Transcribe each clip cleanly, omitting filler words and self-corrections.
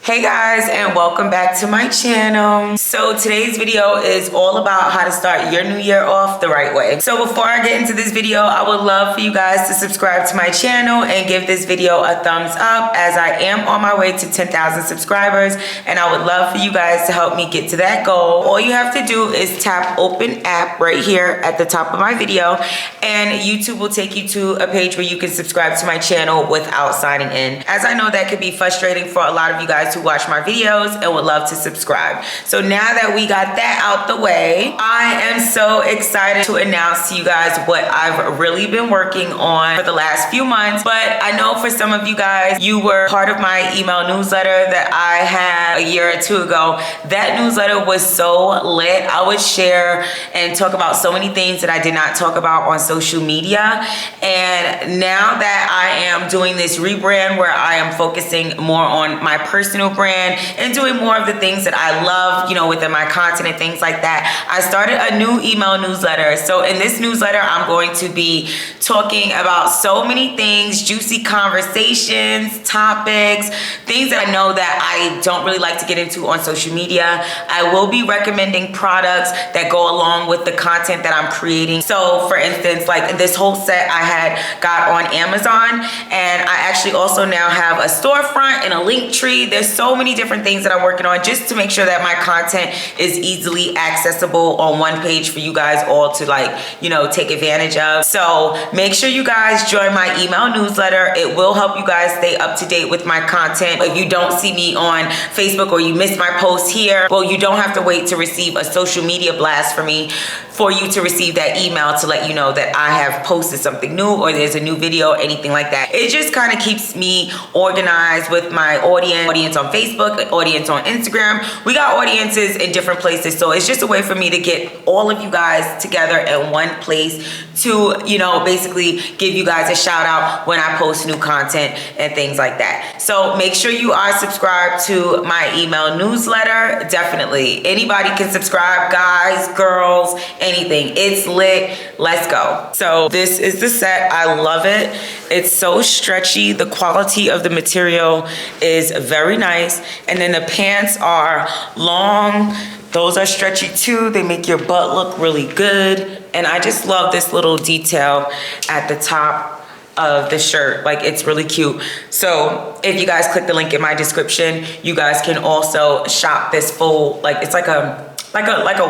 Hey guys, and welcome back to my channel. So today's video is all about how to start your new year off the right way. So before I get into this video, I would love for you guys to subscribe to my channel and give this video a thumbs up, as I am on my way to 10,000 subscribers, and I would love for you guys to help me get to that goal. All you have to do is tap open app right here at the top of my video, and YouTube will take you to a page where you can subscribe to my channel without signing in, as I know that could be frustrating for a lot of you guys who watch my videos and would love to subscribe. So now that we got that out the way, I am so excited to announce to you guys what I've really been working on for the last few months. But I know for some of you guys, you were part of my email newsletter that I had a year or two ago. That newsletter was so lit. I would share and talk about so many things that I did not talk about on social media. And now that I am doing this rebrand where I am focusing more on my personal brand and doing more of the things that I love, you know, within my content and things like that, I started a new email newsletter. So in this newsletter, I'm going to be talking about so many things, juicy conversations, topics, things that I know that I don't really like to get into on social media. I will be recommending products that go along with the content that I'm creating. So for instance, like this whole set I had got on Amazon, and I actually also now have a storefront and a link tree. There's so many different things that I'm working on just to make sure that my content is easily accessible on one page for you guys all to, like, you know, take advantage of. So make sure you guys join my email newsletter. It will help you guys stay up to date with my content. If you don't see me on Facebook or you missed my post here, well, you don't have to wait to receive a social media blast from me for you to receive that email to let you know that I have posted something new or there's a new video or anything like that. It just kind of keeps me organized with my audience on Facebook, audience on Instagram. We got audiences in different places, so it's just a way for me to get all of you guys together in one place to, you know, basically give you guys a shout out when I post new content and things like that. So make sure you are subscribed to my email newsletter. Definitely anybody can subscribe, guys, girls, anything. It's lit. Let's go. So this is the set. I love it. It's so stretchy. The quality of the material is very nice, and then the pants are long. Those are stretchy too. They make your butt look really good. And I just love this little detail at the top of the shirt. Like, it's really cute. So if you guys click the link in my description, you guys can also shop this full, like, it's like a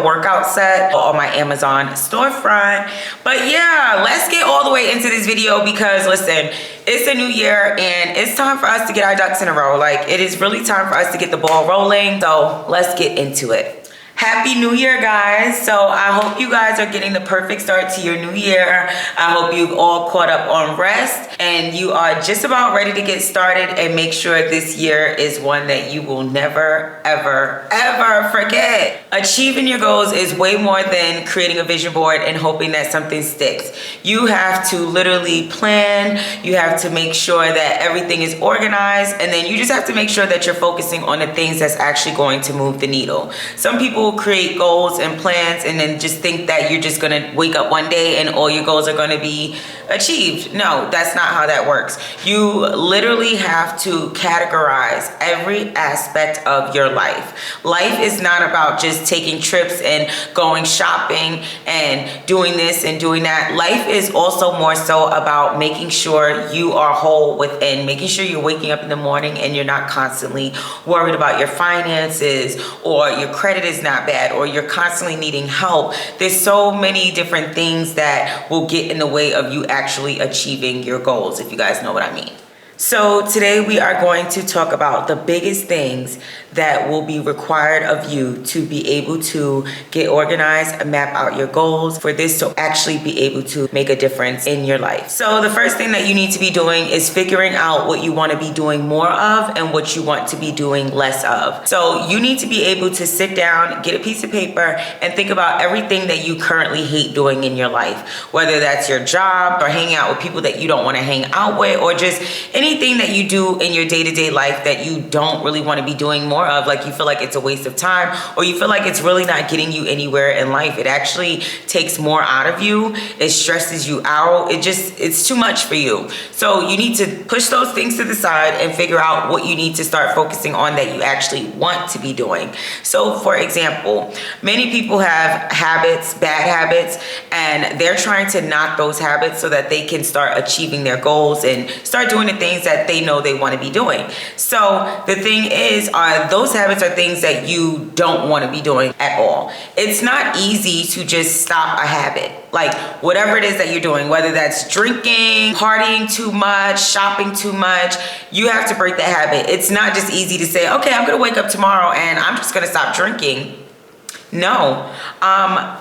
workout set on my Amazon storefront. But yeah, let's get all the way into this video, because listen, it's a new year and it's time for us to get our ducks in a row. Like, it is really time for us to get the ball rolling. So let's get into it. Happy New Year, guys. So I hope you guys are getting the perfect start to your new year. I hope you've all caught up on rest and you are just about ready to get started and make sure this year is one that you will never, ever, ever forget. Achieving your goals is way more than creating a vision board and hoping that something sticks. You have to literally plan. You have to make sure that everything is organized, and then you just have to make sure that you're focusing on the things that's actually going to move the needle. Some people create goals and plans and then just think that you're just gonna wake up one day and all your goals are gonna be achieved. No, that's not how that works. You literally have to categorize every aspect of your life. Life is not about just taking trips and going shopping and doing this and doing that. Life is also more so about making sure you are whole within, making sure you're waking up in the morning and you're not constantly worried about your finances, or your credit is not bad, or you're constantly needing help. There's so many different things that will get in the way of you actually achieving your goals, if you guys know what I mean. So today we are going to talk about the biggest things that will be required of you to be able to get organized and map out your goals for this to actually be able to make a difference in your life. So the first thing that you need to be doing is figuring out what you want to be doing more of and what you want to be doing less of. So you need to be able to sit down, get a piece of paper, and think about everything that you currently hate doing in your life, whether that's your job or hanging out with people that you don't want to hang out with, or just any anything that you do in your day-to-day life that you don't really want to be doing more of, like you feel like it's a waste of time, or you feel like it's really not getting you anywhere in life, it actually takes more out of you, it stresses you out, it's too much for you. So you need to push those things to the side and figure out what you need to start focusing on that you actually want to be doing. So for example, many people have habits, bad habits, and they're trying to knock those habits so that they can start achieving their goals and start doing the things that they know they want to be doing. So the thing is, those habits are things that you don't want to be doing at all. It's not easy to just stop a habit. Like whatever it is that you're doing, whether that's drinking, partying too much, shopping too much, you have to break that habit. It's not just easy to say, okay, I'm gonna wake up tomorrow and I'm just gonna stop drinking. No,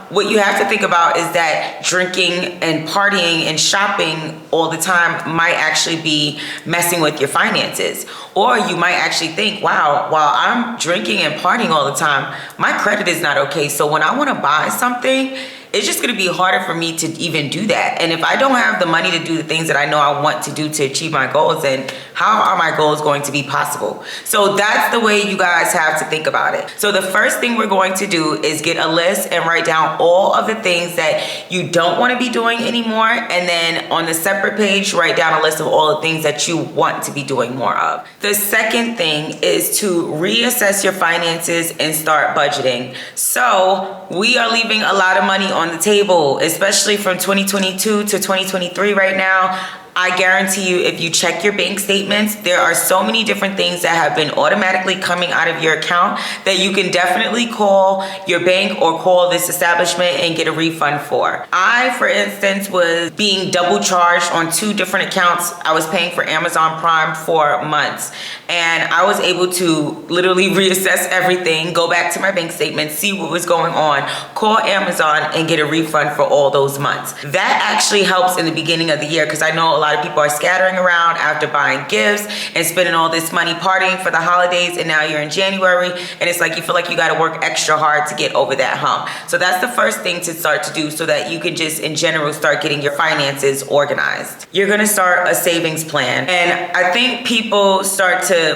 what you have to think about is that drinking and partying and shopping all the time might actually be messing with your finances. Or you might actually think, wow, while I'm drinking and partying all the time, my credit is not okay. So when I want to buy something, it's just going to be harder for me to even do that. And if I don't have the money to do the things that I know I want to do to achieve my goals, then how are my goals going to be possible? So that's the way you guys have to think about it. So the first thing we're going to do is get a list and write down all of the things that you don't want to be doing anymore. And then on the separate page, write down a list of all the things that you want to be doing more of. The second thing is to reassess your finances and start budgeting. So we are leaving a lot of money on the table, especially from 2022 to 2023 right now. I guarantee you, if you check your bank statements, there are so many different things that have been automatically coming out of your account that you can definitely call your bank or call this establishment and get a refund for. I, for instance, was being double charged on 2 different accounts. I was paying for Amazon Prime for months, and I was able to literally reassess everything, go back to my bank statement, see what was going on, call Amazon and get a refund for all those months. That actually helps in the beginning of the year, because I know a lot of people are scattering around after buying gifts and spending all this money partying for the holidays, and now you're in January and it's like you feel like you got to work extra hard to get over that hump. So that's the first thing to start to do, so that you can just in general start getting your finances organized. You're going to start a savings plan, and I think people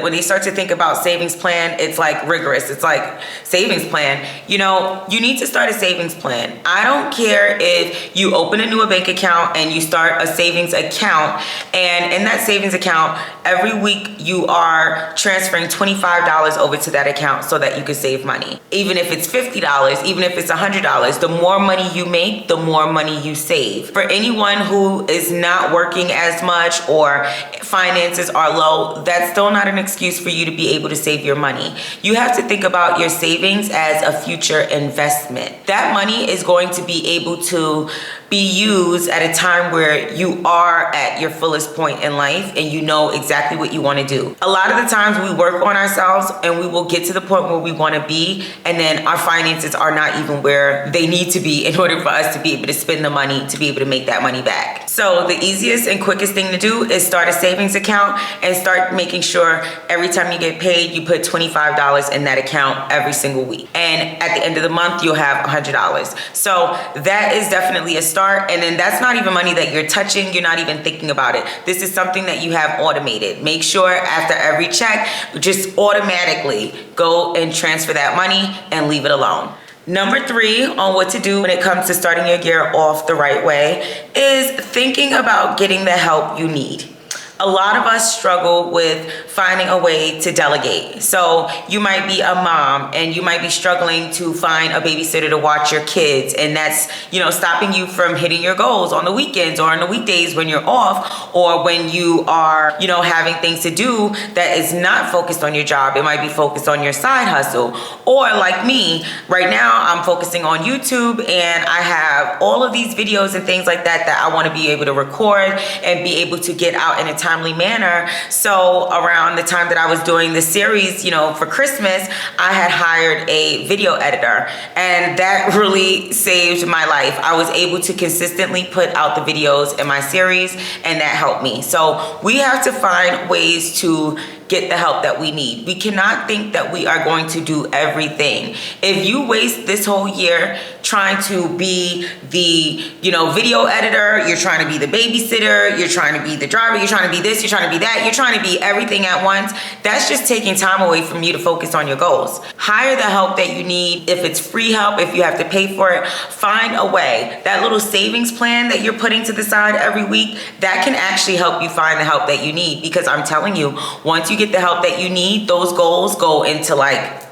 when they start to think about savings plan, it's like rigorous. It's like savings plan, you know, you need to start a savings plan. I don't care if you open a new bank account and you start a savings account, and in that savings account every week you are transferring $25 over to that account so that you can save money. Even if it's $50, even if it's $100, the more money you make, the more money you save. For anyone who is not working as much or finances are low, that's still not an excuse for you to be able to save your money. You have to think about your savings as a future investment. That money is going to be able to be used at a time where you are at your fullest point in life and you know exactly what you want to do. A lot of the times we work on ourselves and we will get to the point where we want to be, and then our finances are not even where they need to be in order for us to be able to spend the money to be able to make that money back. So the easiest and quickest thing to do is start a savings account and start making sure every time you get paid, you put $25 in that account every single week. And at the end of the month, you'll have $100. So that is definitely a start. And then that's not even money that you're touching. You're not even thinking about it. This is something that you have automated. Make sure after every check, just automatically go and transfer that money and leave it alone. Number 3 on what to do when it comes to starting your year off the right way is thinking about getting the help you need. A lot of us struggle with finding a way to delegate. So you might be a mom and you might be struggling to find a babysitter to watch your kids, and that's, you know, stopping you from hitting your goals on the weekends or on the weekdays when you're off, or when you are, you know, having things to do that is not focused on your job. It might be focused on your side hustle. Or like me, right now I'm focusing on YouTube and I have all of these videos and things like that that I want to be able to record and be able to get out in a timely manner. So around the time that I was doing the series, you know, for Christmas, I had hired a video editor, and that really saved my life. I was able to consistently put out the videos in my series, and that helped me. So we have to find ways to get the help that we need. We cannot think that we are going to do everything. If you waste this whole year trying to be the, video editor, you're trying to be the babysitter, you're trying to be the driver, you're trying to be this, you're trying to be that, you're trying to be everything at once, that's just taking time away from you to focus on your goals. Hire the help that you need. If it's free help, if you have to pay for it, find a way. That little savings plan that you're putting to the side every week, that can actually help you find the help that you need. Because I'm telling you, once you get the help that you need, those goals go into like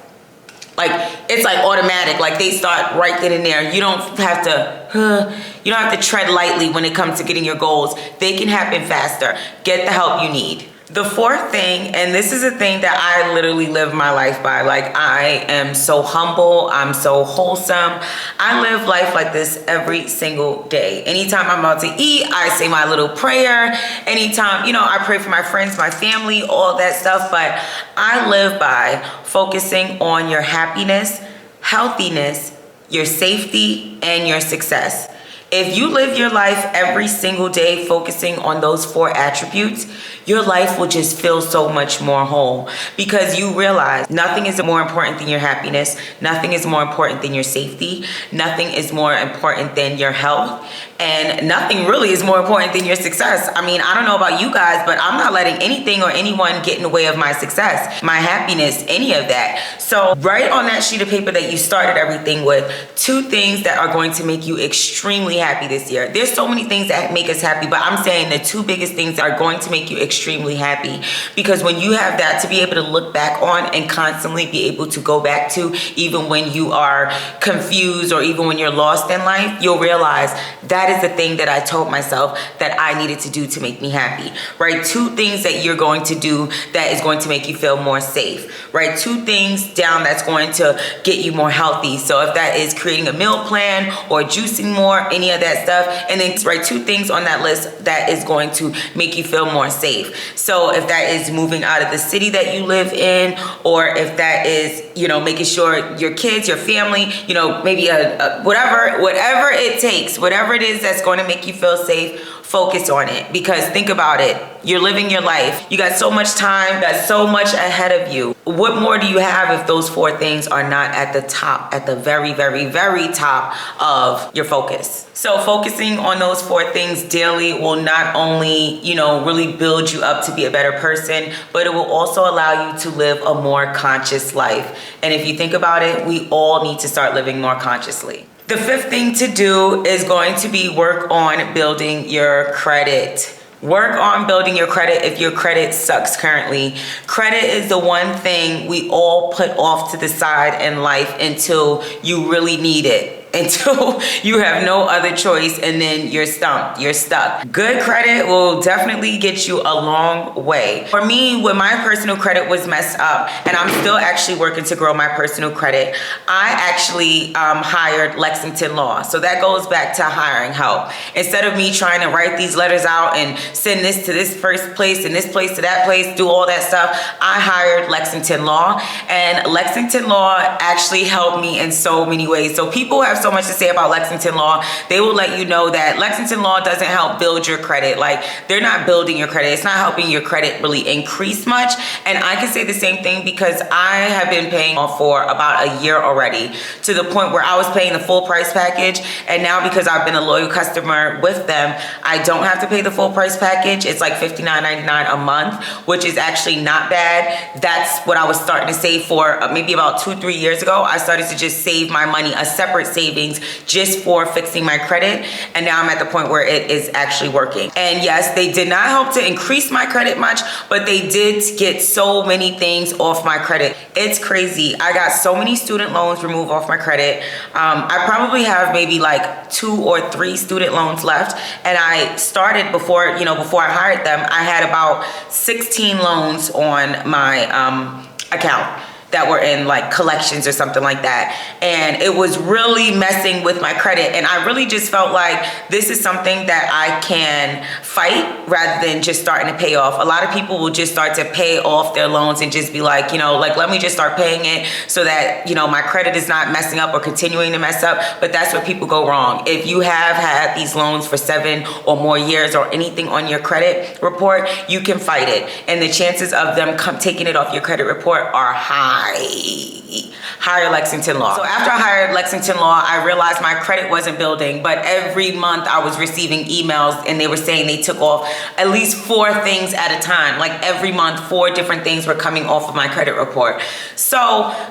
it's like automatic. Like they start right then and there. You don't have to tread lightly when it comes to getting your goals. They can happen faster. Get the help you need. The fourth thing, and this is a thing that I literally live my life by. Like, I am so humble. I'm so wholesome. I live life like this every single day. Anytime I'm about to eat, I say my little prayer. Anytime, I pray for my friends, my family, all that stuff. But I live by focusing on your happiness, healthiness, your safety, and your success. If you live your life every single day focusing on those 4 attributes, your life will just feel so much more whole, because you realize nothing is more important than your happiness. Nothing is more important than your safety. Nothing is more important than your health. And nothing really is more important than your success. I mean, I don't know about you guys, but I'm not letting anything or anyone get in the way of my success, my happiness, any of that. So write on that sheet of paper that you started everything with 2 things that are going to make you extremely happy this year. There's so many things that make us happy, but I'm saying the 2 biggest things that are going to make you extremely happy. Because when you have that to be able to look back on and constantly be able to go back to, even when you are confused or even when you're lost in life, you'll realize that is the thing that I told myself that I needed to do to make me happy. Right? 2 things that you're going to do that is going to make you feel more safe. Right? 2 things down that's going to get you more healthy. So if that is creating a meal plan or juicing more, any of that stuff, and then write 2 things on that list that is going to make you feel more safe. So if that is moving out of the city that you live in, or if that is, making sure your kids, your family, maybe whatever it takes, whatever it is that's going to make you feel safe, focus on it. Because think about it. You're living your life. You got so much time, got so much ahead of you. What more do you have if those 4 things are not at the top, at the very, very, very top of your focus? So focusing on those 4 things daily will not only, really build you up to be a better person, but it will also allow you to live a more conscious life. And if you think about it, we all need to start living more consciously. The 5th thing to do is going to be work on building your credit. Work on building your credit if your credit sucks currently. Credit is the one thing we all put off to the side in life until you really need it. Until you have no other choice, and then you're stumped, you're stuck. Good credit will definitely get you a long way. For me, when my personal credit was messed up, and I'm still actually working to grow my personal credit, I actually hired Lexington Law. So that goes back to hiring help. Instead of me trying to write these letters out and send this to this first place and this place to that place, do all that stuff, I hired Lexington Law. And Lexington Law actually helped me in so many ways. So people have so much to say about Lexington Law. They will let you know that Lexington Law doesn't help build your credit. Like, they're not building your credit. It's not helping your credit really increase much. And I can say the same thing because I have been paying for about a year already, to the point where I was paying the full price package. And now, because I've been a loyal customer with them, I don't have to pay the full price package. It's like $59.99 a month, which is actually not bad. That's what I was starting to save for maybe about 2-3 years ago. I started to just save my money, a separate savings, just for fixing my credit. And now I'm at the point where it is actually working. And yes, they did not help to increase my credit much, but they did get so many things off my credit. It's crazy. I got so many student loans removed off my credit. I probably have maybe like 2 or 3 student loans left. And I started before I hired them, I had about 16 loans on my account that were in like collections or something like that. And it was really messing with my credit. And I really just felt like this is something that I can fight rather than just starting to pay off. A lot of people will just start to pay off their loans and just be like, you know, like, let me just start paying it so that, you know, my credit is not messing up or continuing to mess up. But that's where people go wrong. If you have had these loans for 7 or more years or anything on your credit report, you can fight it. And the chances of them taking it off your credit report are high. Hire Lexington Law. So after I hired Lexington Law, I realized my credit wasn't building, but every month I was receiving emails and they were saying they took off at least 4 things at a time. Like every month, 4 different things were coming off of my credit report. So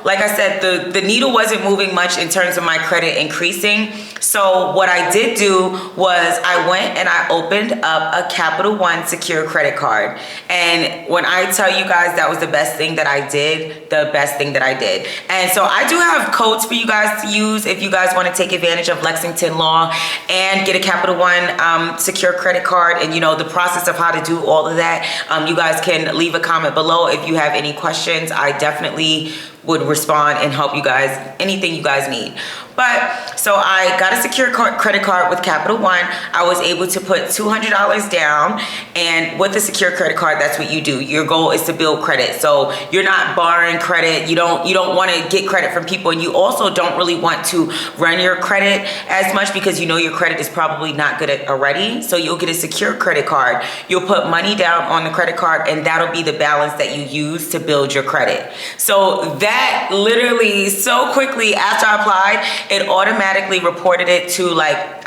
like I said, the needle wasn't moving much in terms of my credit increasing. So what I did do was I went and I opened up a Capital One secure credit card. And when I tell you guys that was the best thing that I did, the best thing that I did. And so I do have codes for you guys to use if you guys want to take advantage of Lexington Law and get a Capital One secure credit card, and you know the process of how to do all of that. You guys can leave a comment below if you have any questions. I definitely would respond and help you guys, anything you guys need. But so I got a secure credit card with Capital One. I was able to put $200 down, and with a secure credit card, that's what you do. Your goal is to build credit. So you're not borrowing credit. You don't want to get credit from people, and you also don't really want to run your credit as much because you know your credit is probably not good already. So you'll get a secure credit card. You'll put money down on the credit card, and that'll be the balance that you use to build your credit. So that literally so quickly after I applied, it automatically reported it to like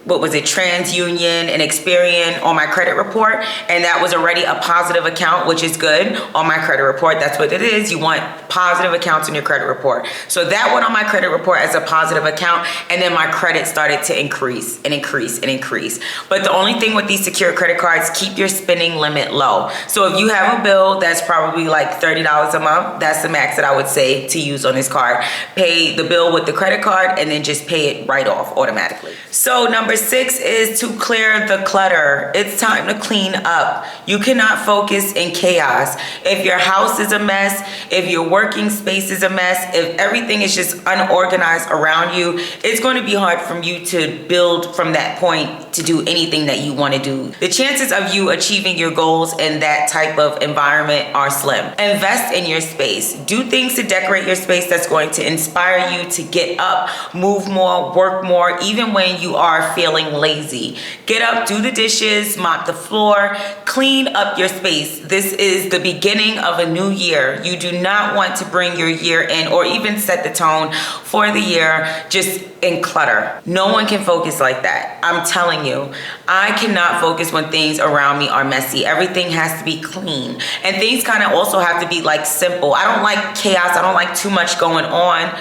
what was it, TransUnion and Experian on my credit report, and that was already a positive account, which is good on my credit report. That's what it is. You want positive accounts in your credit report. So that went on my credit report as a positive account, and then my credit started to increase and increase and increase. But the only thing with these secure credit cards, keep your spending limit low. So if you have a bill that's probably like $30 a month, that's the max that I would say to use on this card. Pay the bill with the credit card and then just pay it right off automatically. So number 6 is to clear the clutter. It's time to clean up. You cannot focus in chaos. If your house is a mess, if your working space is a mess, if everything is just unorganized around you, it's going to be hard for you to build from that point to do anything that you want to do. The chances of you achieving your goals in that type of environment are slim. Invest in your space. Do things to decorate your space that's going to inspire you to get up, move more, work more, even when you are feeling lazy. Get up, do the dishes, mop the floor, clean up your space. This is the beginning of a new year. You do not want to bring your year in or even set the tone for the year just in clutter. No one can focus like that. I'm telling you, I cannot focus when things around me are messy. Everything has to be clean, and things kind of also have to be like simple. I don't like chaos. I don't like too much going on.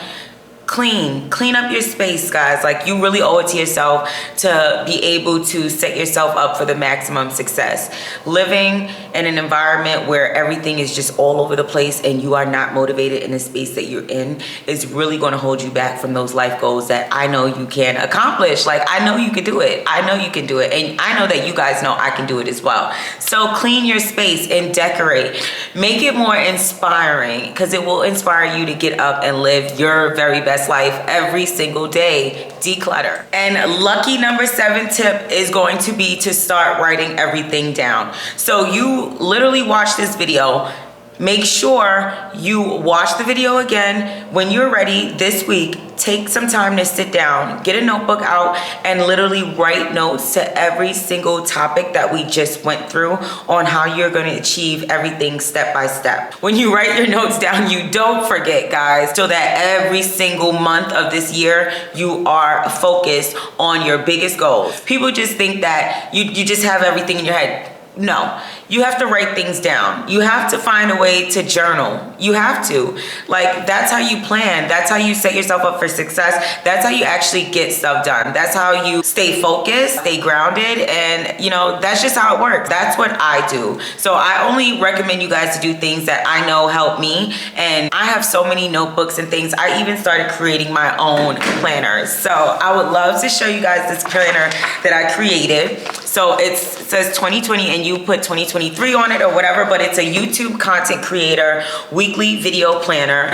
Clean up your space, guys. Like, you really owe it to yourself to be able to set yourself up for the maximum success. Living in an environment where everything is just all over the place and you are not motivated in the space that you're in is really going to hold you back from those life goals that I know you can accomplish. Like, I know you can do it. I know you can do it. And I know that you guys know I can do it as well. So clean your space and decorate. Make it more inspiring, because it will inspire you to get up and live your very best life every single day. Declutter. And lucky number 7 tip is going to be to start writing everything down. So you literally watch this video. Make sure you watch the video again when you're ready this week. Take some time to sit down, get a notebook out, and literally write notes to every single topic that we just went through on how you're going to achieve everything step by step. When you write your notes down, you don't forget, guys, so that every single month of this year, you are focused on your biggest goals. People just think that you just have everything in your head. No, you have to write things down. You have to find a way to journal. You have to. Like, that's how you plan. That's how you set yourself up for success. That's how you actually get stuff done. That's how you stay focused, stay grounded, and you know, that's just how it works. That's what I do. So I only recommend you guys to do things that I know help me, and I have so many notebooks and things. I even started creating my own planners. So I would love to show you guys this planner that I created. So it says 2020 and you put 2023 on it or whatever, but it's a YouTube content creator weekly video planner.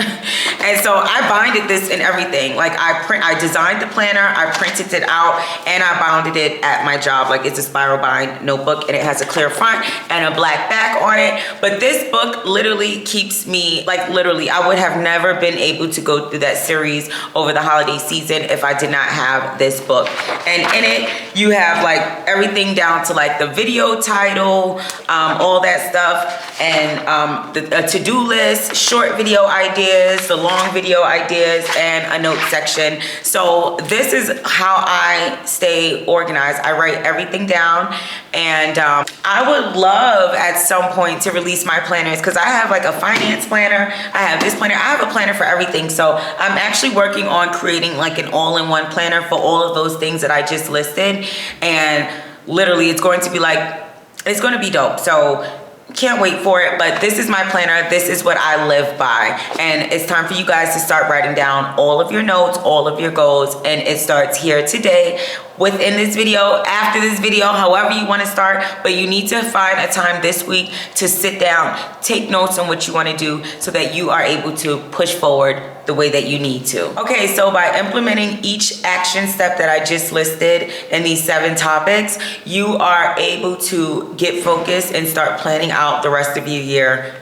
And so I binded this and everything. Like I designed the planner, I printed it out, and I bounded it at my job. Like it's a spiral bind notebook and it has a clear front and a black back on it. But this book literally keeps me, like literally, I would have never been able to go through that series over the holiday season if I did not have this book. And in it, you have like everything down to like the video title, all that stuff, and the to-do list, short video ideas, the long video ideas, and a note section. So this is how I stay organized. I write everything down, and I would love at some point to release my planners, because I have like a finance planner, I have this planner, I have a planner for everything. So I'm actually working on creating like an all-in-one planner for all of those things that I just listed, and literally it's going to be like, it's going to be dope. So can't wait for it. But this is my planner, this is what I live by, and it's time for you guys to start writing down all of your notes, all of your goals, and it starts here today, within this video, after this video, however you want to start. But you need to find a time this week to sit down, take notes on what you want to do, so that you are able to push forward the way that you need to. Okay, so by implementing each action step that I just listed in these 7 topics, you are able to get focused and start planning out the rest of your year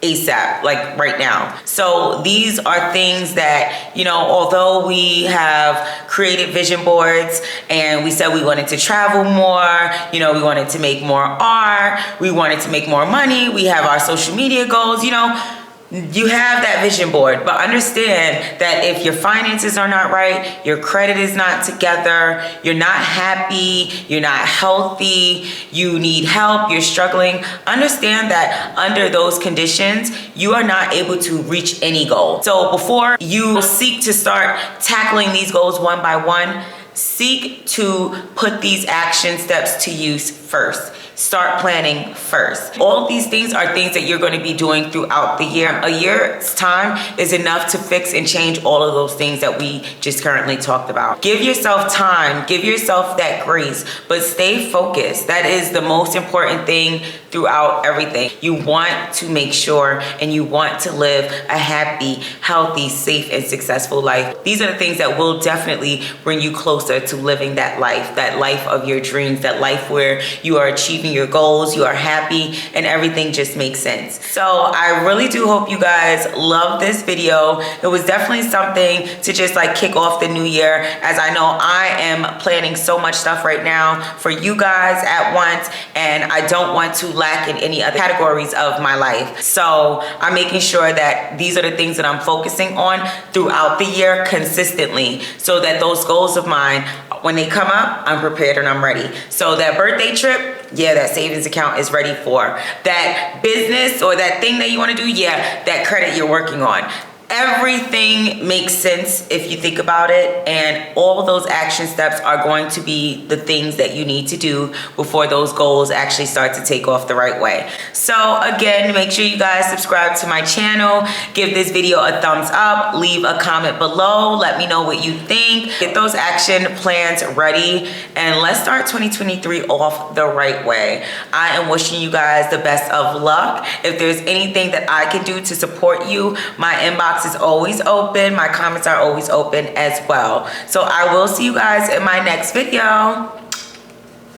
ASAP, like right now. So these are things that, you know, although we have created vision boards and we said we wanted to travel more, you know, we wanted to make more art, we wanted to make more money, we have our social media goals, you know, you have that vision board, but understand that if your finances are not right, your credit is not together, you're not happy, you're not healthy, you need help, you're struggling, understand that under those conditions, you are not able to reach any goal. So before you seek to start tackling these goals one by one, seek to put these action steps to use first. Start planning first. All of these things are things that you're going to be doing throughout the year. A year's time is enough to fix and change all of those things that we just currently talked about. Give yourself time, give yourself that grace, but stay focused. That is the most important thing throughout everything. You want to make sure and you want to live a happy, healthy, safe, and successful life. These are the things that will definitely bring you closer to living that life of your dreams, that life where you are achieving your goals, you are happy, and everything just makes sense. So I really do hope you guys love this video. It was definitely something to just like kick off the new year, as I know I am planning so much stuff right now for you guys at once, and I don't want to lack in any other categories of my life. So I'm making sure that these are the things that I'm focusing on throughout the year consistently, so that those goals of mine, when they come up, I'm prepared and I'm ready. So that birthday trip, yeah, that savings account is ready for. That business or that thing that you want to do, yeah, that credit you're working on. Everything makes sense if you think about it, and all of those action steps are going to be the things that you need to do before those goals actually start to take off the right way. So again, make sure you guys subscribe to my channel, give this video a thumbs up, leave a comment below, let me know what you think, get those action plans ready, and let's start 2023 off the right way. I am wishing you guys the best of luck. If there's anything that I can do to support you, my inbox is always open. My comments are always open as well. So I will see you guys in my next video.